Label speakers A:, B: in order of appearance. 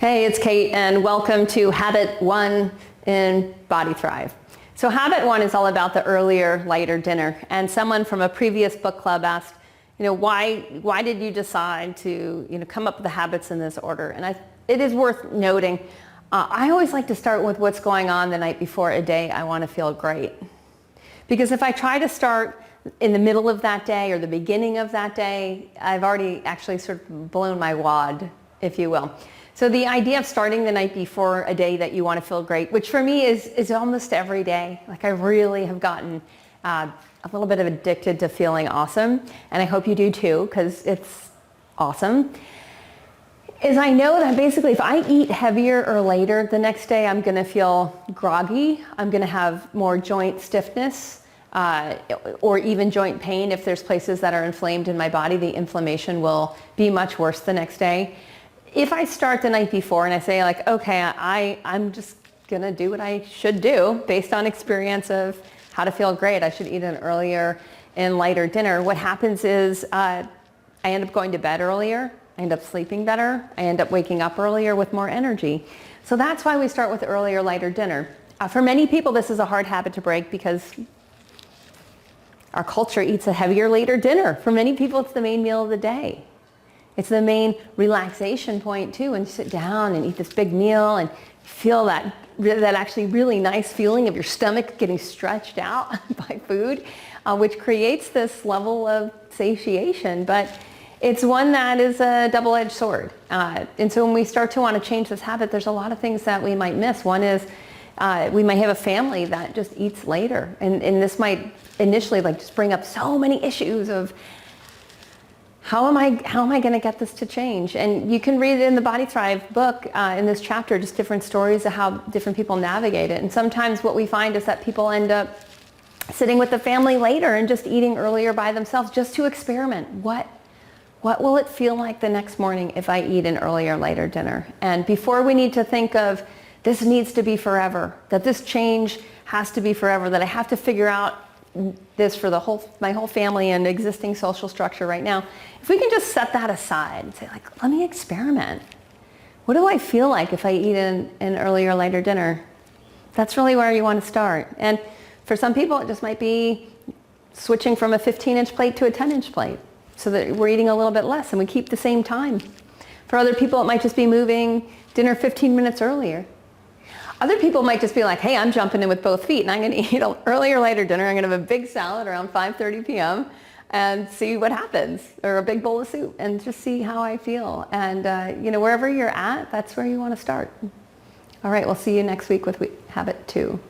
A: Hey, it's Cate, and welcome to Habit 1 in Body Thrive. So Habit 1 is all about the earlier, lighter dinner. And someone from a previous book club asked, why did you decide to, come up with the habits in this order? And it is worth noting, I always like to start with what's going on the night before a day I want to feel great. Because if I try to start in the middle of that day or the beginning of that day, I've already actually sort of blown my wad, if you will. So the idea of starting the night before a day that you want to feel great, which for me is almost every day. Like I really have gotten a little bit of addicted to feeling awesome. And I hope you do too, because it's awesome. Is I know that basically if I eat heavier or later the next day, I'm going to feel groggy. I'm going to have more joint stiffness or even joint pain. If there's places that are inflamed in my body, the inflammation will be much worse the next day. If I start the night before and I say like, okay, I'm just going to do what I should do based on experience of how to feel great. I should eat an earlier and lighter dinner. What happens is I end up going to bed earlier. I end up sleeping better. I end up waking up earlier with more energy. So that's why we start with earlier, lighter dinner. For many people, this is a hard habit to break because our culture eats a heavier, later dinner. For many people, it's the main meal of the day. It's the main relaxation point too, and you sit down and eat this big meal and feel that actually really nice feeling of your stomach getting stretched out by food, which creates this level of satiation. But it's one that is a double-edged sword. And so when we start to want to change this habit, there's a lot of things that we might miss. One is we might have a family that just eats later. And this might initially just bring up so many issues of how am I going to get this to change? And you can read in the Body Thrive book in this chapter just different stories of how different people navigate it. And sometimes what we find is that people end up sitting with the family later and just eating earlier by themselves just to experiment. What will it feel like the next morning if I eat an earlier, lighter dinner? And before we need to think of this needs to be forever, that this change has to be forever, that I have to figure out this for my whole family and existing social structure right now. If we can just set that aside and say let me experiment. What do I feel like if I eat an earlier, lighter dinner? That's really where you want to start. And for some people, it just might be switching from a 15-inch plate to a 10-inch plate so that we're eating a little bit less and we keep the same time. For other people, it might just be moving dinner 15 minutes earlier. Other people might just be like, hey, I'm jumping in with both feet and I'm going to eat an earlier, lighter dinner. I'm going to have a big salad around 5:30 p.m. and see what happens, or a big bowl of soup, and just see how I feel. And, wherever you're at, that's where you want to start. All right, we'll see you next week with Habit 2.